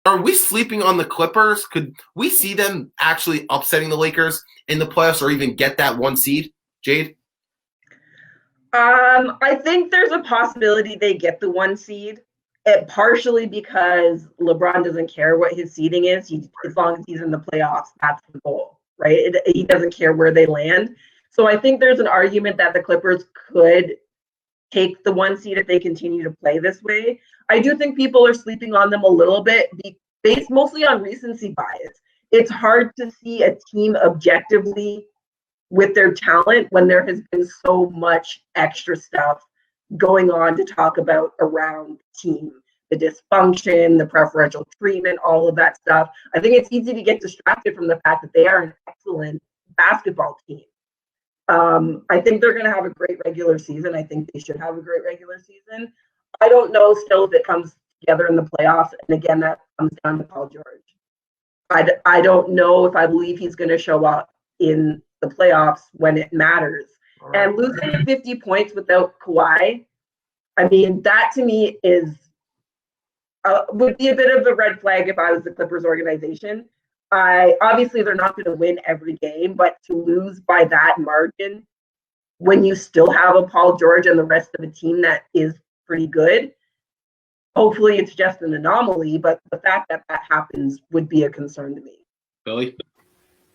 Are we sleeping on the Clippers? Could we see them actually upsetting the Lakers in the playoffs or even get that 1 seed, Jade? I think there's a possibility they get the 1 seed, partially because LeBron doesn't care what his seeding is. As long as he's in the playoffs, that's the goal, right? He doesn't care where they land. So I think there's an argument that the Clippers could take the 1 seed if they continue to play this way. I do think people are sleeping on them a little bit, based mostly on recency bias. It's hard to see a team objectively with their talent when there has been so much extra stuff going on to talk about around the team, the dysfunction, the preferential treatment, all of that stuff. I think it's easy to get distracted from the fact that they are an excellent basketball team. I think they're going to have a great regular season. I think they should have a great regular season. I don't know still if it comes together in the playoffs. And again, that comes down to Paul George. I don't know if I believe he's going to show up in the playoffs when it matters. Right. And losing 50 points without Kawhi, I mean, that to me is would be a bit of a red flag if I was the Clippers organization. Obviously they're not going to win every game, but to lose by that margin when you still have a Paul George and the rest of the team that is pretty good, hopefully it's just an anomaly, but the fact that that happens would be a concern to me. Billy?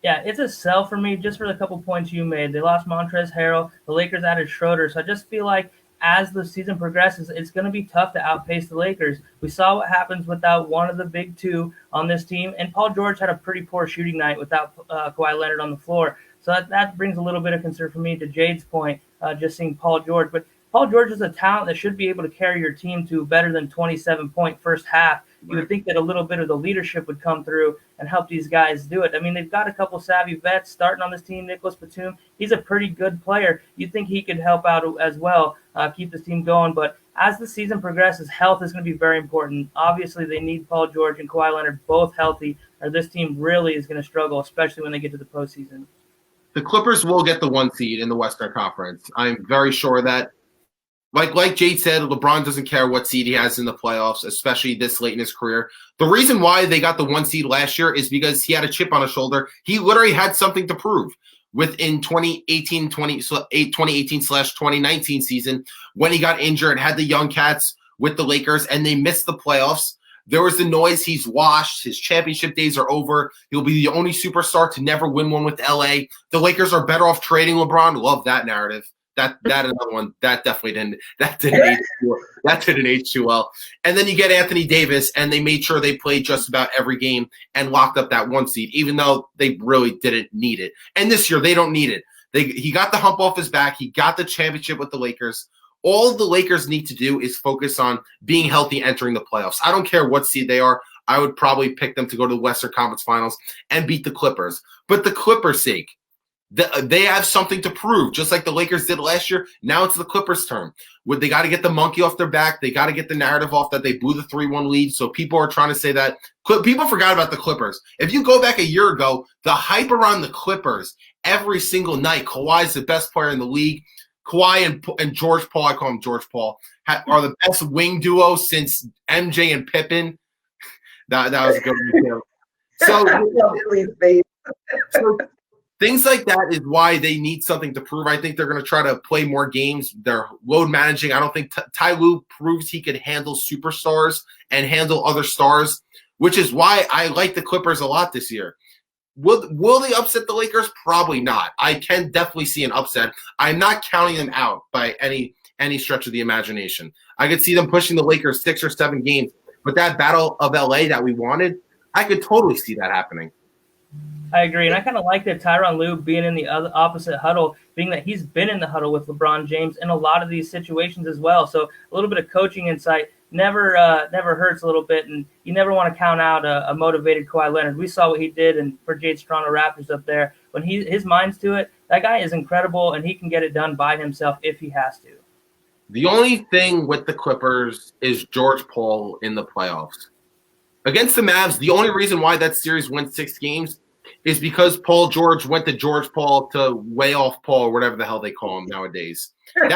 Yeah, it's a sell for me just for the couple points you made. They lost Montrezl Harrell. The Lakers added Schroeder. So I just feel like as the season progresses, it's going to be tough to outpace the Lakers. We saw what happens without one of the big two on this team. And Paul George had a pretty poor shooting night without Kawhi Leonard on the floor. So that brings a little bit of concern for me to Jade's point, just seeing Paul George. But Paul George is a talent that should be able to carry your team to better than 27-point first half. You would think that a little bit of the leadership would come through and help these guys do it. I mean, they've got a couple savvy vets starting on this team. Nicholas Batum, he's a pretty good player. You'd think he could help out as well, keep this team going. But as the season progresses, health is going to be very important. Obviously, they need Paul George and Kawhi Leonard both healthy, or this team really is going to struggle, especially when they get to the postseason. The Clippers will get the 1 seed in the Western Conference. I'm very sure of that. Like Jade said, LeBron doesn't care what seed he has in the playoffs, especially this late in his career. The reason why they got the 1 seed last year is because he had a chip on his shoulder. He literally had something to prove within 2018/2019 season when he got injured, had the young cats with the Lakers, and they missed the playoffs. There was the noise. He's washed. His championship days are over. He'll be the only superstar to never win one with LA. The Lakers are better off trading LeBron. Love that narrative. That another one that definitely didn't age too well. And then you get Anthony Davis, and they made sure they played just about every game and locked up that 1 seed, even though they really didn't need it. And this year they don't need it. He got the hump off his back. He got the championship with the Lakers. All the Lakers need to do is focus on being healthy entering the playoffs. I don't care what seed they are. I would probably pick them to go to the Western Conference Finals and beat the Clippers. But the Clippers' sake, they have something to prove, just like the Lakers did last year. Now it's the Clippers' turn. They got to get the monkey off their back. They got to get the narrative off that they blew the 3-1 lead. So people are trying to say that. People forgot about the Clippers. If you go back a year ago, the hype around the Clippers every single night, Kawhi's the best player in the league. Kawhi and George Paul, I call him George Paul, are the best wing duo since MJ and Pippen. That was a good one. So things like that is why they need something to prove. I think they're going to try to play more games. They're load managing. I don't think Ty Lue proves he could handle superstars and handle other stars, which is why I like the Clippers a lot this year. Will they upset the Lakers? Probably not. I can definitely see an upset. I'm not counting them out by any stretch of the imagination. I could see them pushing the Lakers 6 or 7 games, but that battle of LA that we wanted, I could totally see that happening. I agree, and I kind of like that Tyronn Lue being in the opposite huddle, being that he's been in the huddle with LeBron James in a lot of these situations as well. So a little bit of coaching insight never hurts a little bit, and you never want to count out a motivated Kawhi Leonard. We saw what he did and for Jade's Toronto Raptors up there. When his mind's to it, that guy is incredible, and he can get it done by himself if he has to. The only thing with the Clippers is George Paul in the playoffs. Against the Mavs, the only reason why that series went 6 games is because Paul George went to George Paul to way off Paul, or whatever the hell they call him nowadays. That's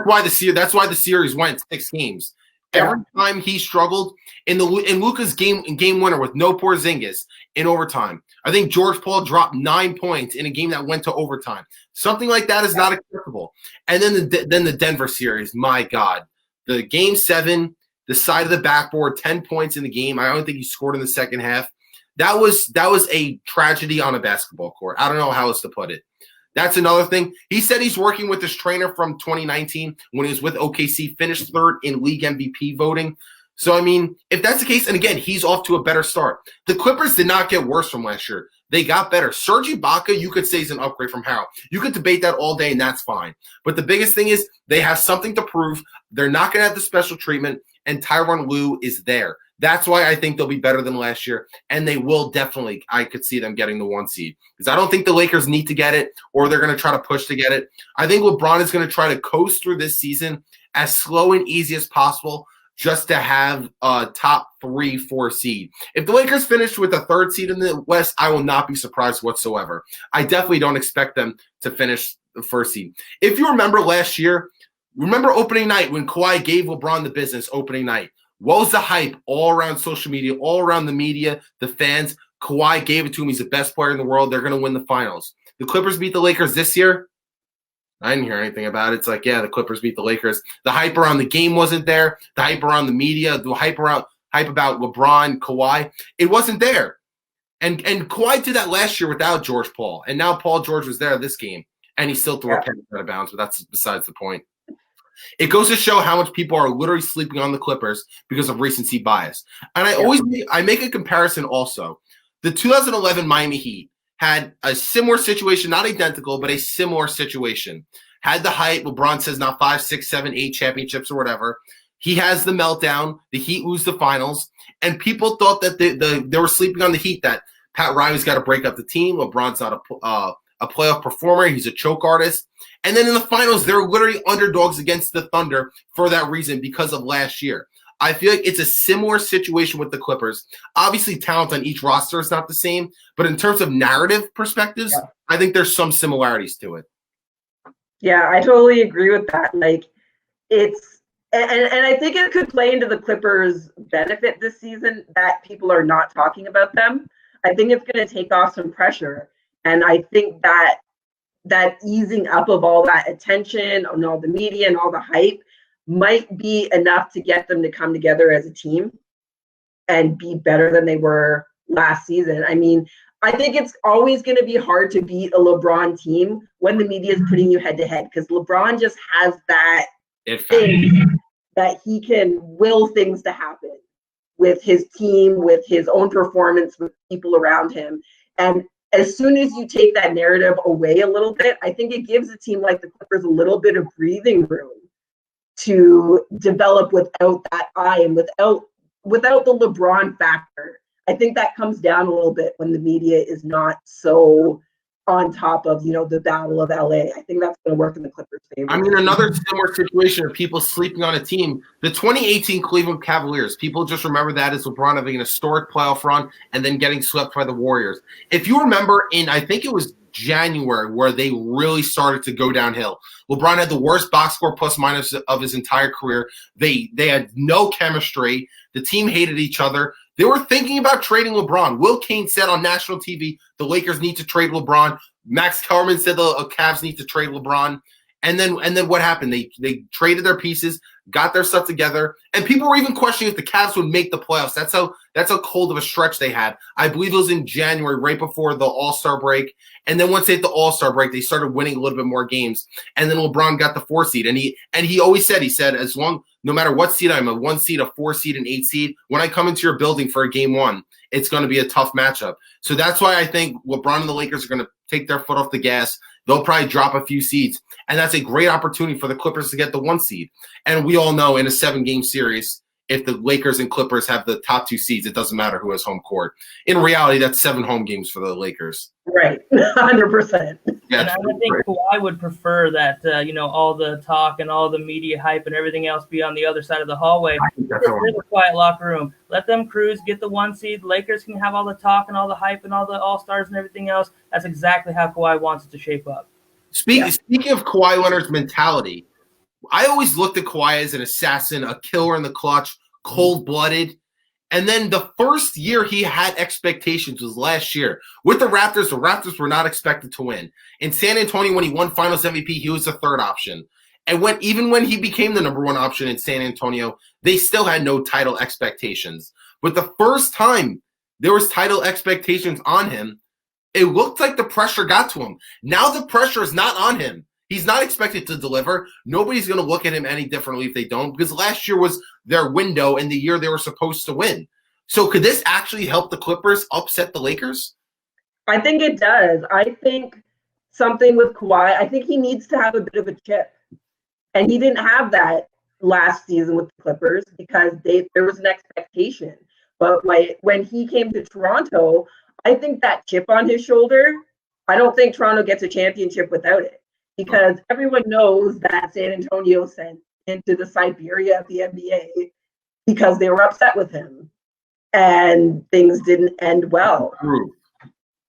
why the series went 6 games. Every time he struggled in Luka's game winner with no Porzingis in overtime, I think George Paul dropped 9 points in a game that went to overtime. Something like that is not acceptable. And then the Denver series, my God, the game 7, the side of the backboard, 10 points in the game. I don't think he scored in the second half. That was a tragedy on a basketball court. I don't know how else to put it. That's another thing. He said he's working with his trainer from 2019 when he was with OKC, finished 3rd in league MVP voting. So, I mean, if that's the case, and again, he's off to a better start. The Clippers did not get worse from last year. They got better. Serge Ibaka, you could say, is an upgrade from Harrell. You could debate that all day, and that's fine. But the biggest thing is they have something to prove. They're not going to have the special treatment, and Tyronn Lue is there. That's why I think they'll be better than last year, and they will definitely – I could see them getting the 1 seed because I don't think the Lakers need to get it or they're going to try to push to get it. I think LeBron is going to try to coast through this season as slow and easy as possible just to have a top 3-4 seed. If the Lakers finish with a 3rd seed in the West, I will not be surprised whatsoever. I definitely don't expect them to finish the 1st seed. If you remember last year, remember opening night when Kawhi gave LeBron the business opening night? What was the hype all around social media, all around the media, the fans? Kawhi gave it to him. He's the best player in the world. They're going to win the finals. The Clippers beat the Lakers this year. I didn't hear anything about it. It's like, yeah, the Clippers beat the Lakers. The hype around the game wasn't there. The hype around the media, the hype about LeBron, Kawhi, it wasn't there. And Kawhi did that last year without George Paul. And now Paul George was there this game. And he still threw a penalty out of bounds, but that's besides the point. It goes to show how much people are literally sleeping on the Clippers because of recency bias. And I make a comparison also. The 2011 Miami Heat had a similar situation, not identical, but a similar situation. Had the hype. LeBron says not 5, 6, 7, 8 championships or whatever. He has the meltdown. The Heat lose the finals. And people thought that they were sleeping on the Heat, that Pat Riley's got to break up the team. LeBron's not a playoff performer. He's a choke artist. And then in the finals, they're literally underdogs against the Thunder for that reason because of last year. I feel like it's a similar situation with the Clippers. Obviously, talent on each roster is not the same, but in terms of narrative perspectives, I think there's some similarities to it. Yeah, I totally agree with that. Like, it's and I think it could play into the Clippers' benefit this season that people are not talking about them. I think it's going to take off some pressure, and I think that easing up of all that attention and all the media and all the hype might be enough to get them to come together as a team and be better than they were last season. I mean, I think it's always going to be hard to beat a LeBron team when the media is putting you head to head, because LeBron just has that thing that he can will things to happen with his team, with his own performance, with people around him. And as soon as you take that narrative away a little bit, I think it gives a team like the Clippers a little bit of breathing room to develop without that eye and without the LeBron factor. I think that comes down a little bit when the media is not so on top of, the Battle of LA. I think that's going to work in the Clippers' favor. I mean, another similar situation of people sleeping on a team, the 2018 Cleveland Cavaliers, people just remember that as LeBron having an historic playoff run and then getting swept by the Warriors. If you remember I think it was January where they really started to go downhill. LeBron had the worst box score plus minus of his entire career. They had no chemistry. The team hated each other. They were thinking about trading LeBron. Will Cain said on national TV, the Lakers need to trade LeBron. Max Kellerman said the Cavs need to trade LeBron. And then what happened? They traded their pieces, got their stuff together, and people were even questioning if the Cavs would make the playoffs. That's how cold of a stretch they had. I believe it was in January, right before the All-Star break. And then once they hit the All-Star break, they started winning a little bit more games. And then LeBron got the 4 seed. And he always said, no matter what seed I'm a 1 seed, a 4 seed, an 8 seed, when I come into your building for a game 1, it's going to be a tough matchup. So that's why I think LeBron and the Lakers are going to take their foot off the gas. They'll probably drop a few seeds. And that's a great opportunity for the Clippers to get the 1 seed. And we all know in a 7-game series, if the Lakers and Clippers have the top 2 seeds, it doesn't matter who has home court. In reality, that's 7 home games for the Lakers. Right, 100%. Yeah, and I would think Kawhi would prefer that, all the talk and all the media hype and everything else be on the other side of the hallway. Just in a quiet locker room. Let them cruise, get the 1 seed. The Lakers can have all the talk and all the hype and all the All-Stars and everything else. That's exactly how Kawhi wants it to shape up. Speaking of Kawhi Leonard's mentality, I always looked at Kawhi as an assassin, a killer in the clutch, cold-blooded. And then the first year he had expectations was last year. With the Raptors were not expected to win. In San Antonio, when he won Finals MVP, he was the third option. And even when he became the number one option in San Antonio, they still had no title expectations. But the first time there was title expectations on him, it looked like the pressure got to him. Now the pressure is not on him. He's not expected to deliver. Nobody's going to look at him any differently if they don't, because last year was their window and the year they were supposed to win. So could this actually help the Clippers upset the Lakers? I think it does. I think something with Kawhi, I think he needs to have a bit of a chip. And he didn't have that last season with the Clippers because there was an expectation. But when he came to Toronto, I think that chip on his shoulder, I don't think Toronto gets a championship without it. Because everyone knows that San Antonio sent into the Siberia of the NBA because they were upset with him and things didn't end well.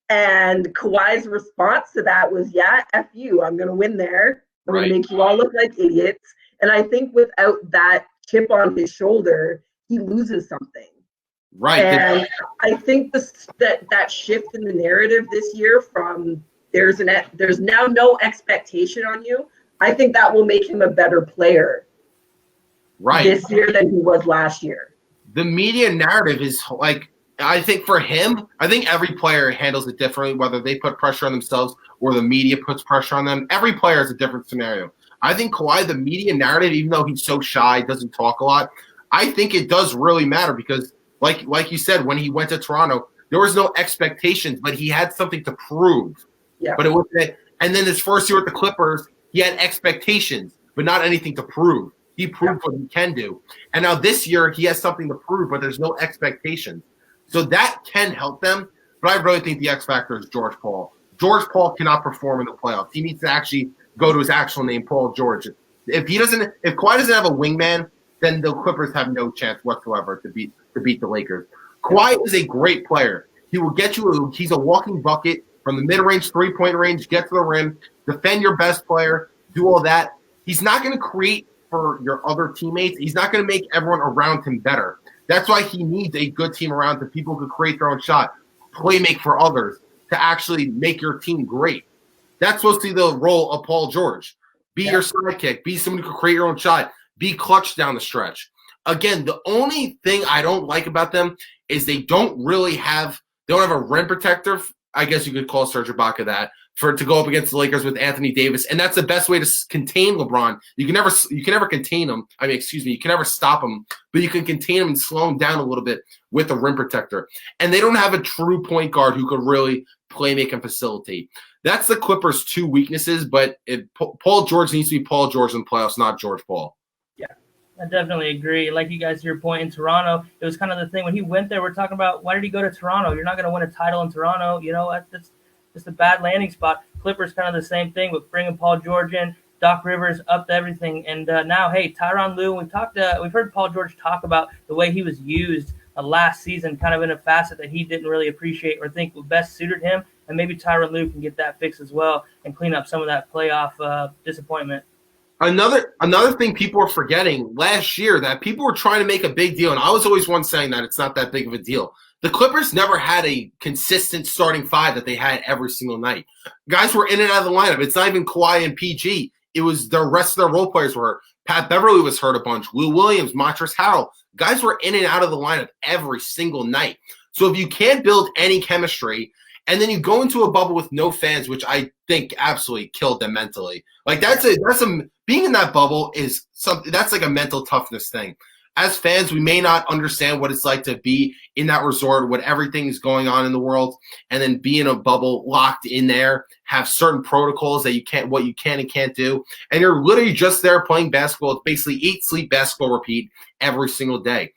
And Kawhi's response to that was, yeah, F you, I'm going to win there. I'm going to make you all look like idiots. And I think without that chip on his shoulder, he loses something. Right. And I think that shift in the narrative this year from there's now no expectation on you. I think that will make him a better player this year than he was last year. The media narrative is like, I think for him, I think every player handles it differently, whether they put pressure on themselves or the media puts pressure on them. Every player is a different scenario. I think Kawhi, the media narrative, even though he's so shy, doesn't talk a lot, I think it does really matter because like you said, when he went to Toronto, there was no expectations, but he had something to prove. Yeah. But it was, and then his first year with the Clippers, he had expectations, but not anything to prove. He proved what he can do. And now this year, he has something to prove, but there's no expectations. So that can help them. But I really think the X factor is George Paul. George Paul cannot perform in the playoffs. He needs to actually go to his actual name, Paul George. If Kawhi doesn't have a wingman, then the Clippers have no chance whatsoever to beat the Lakers. Kawhi is a great player. He will get you. He's a walking bucket from the mid-range, three-point range, get to the rim, defend your best player, do all that. He's not going to create for your other teammates. He's not going to make everyone around him better. That's why he needs a good team around him, people who can create their own shot, play make for others, to actually make your team great. That's supposed to be the role of Paul George. Be your sidekick. Be someone who can create your own shot. Be clutch down the stretch. Again, the only thing I don't like about them is they don't have a rim protector. I guess you could call Serge Ibaka that to go up against the Lakers with Anthony Davis, and that's the best way to contain LeBron. You can never contain him. You can never stop him, but you can contain him and slow him down a little bit with a rim protector. And they don't have a true point guard who could really play, make, and facilitate. That's the Clippers' two weaknesses, but Paul George needs to be Paul George in the playoffs, not George Paul. I definitely agree. Like you guys, your point in Toronto, it was kind of the thing when he went there. We're talking about why did he go to Toronto? You're not going to win a title in Toronto. You know, that's just a bad landing spot. Clippers kind of the same thing with bringing Paul George in, Doc Rivers up to everything, and now hey, Tyronn Lue. We've heard Paul George talk about the way he was used last season, kind of in a facet that he didn't really appreciate or think best suited him, and maybe Tyronn Lue can get that fixed as well and clean up some of that playoff disappointment. Another thing people are forgetting last year that people were trying to make a big deal, and I was always one saying that it's not that big of a deal. The Clippers never had a consistent starting five that they had every single night. Guys were in and out of the lineup. It's not even Kawhi and PG. It was the rest of their role players were hurt. Pat Beverly was hurt a bunch. Lou Williams, Montrezl Harrell. Guys were in and out of the lineup every single night. So if you can't build any chemistry, and then you go into a bubble with no fans, which I think absolutely killed them mentally. Like being in that bubble is something that's like a mental toughness thing. As fans, we may not understand what it's like to be in that resort when everything is going on in the world, and then be in a bubble locked in there, have certain protocols that what you can and can't do, and you're literally just there playing basketball. It's basically eat, sleep, basketball, repeat every single day.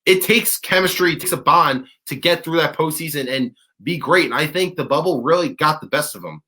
It takes chemistry, it takes a bond to get through that postseason and be great. And I think the bubble really got the best of them.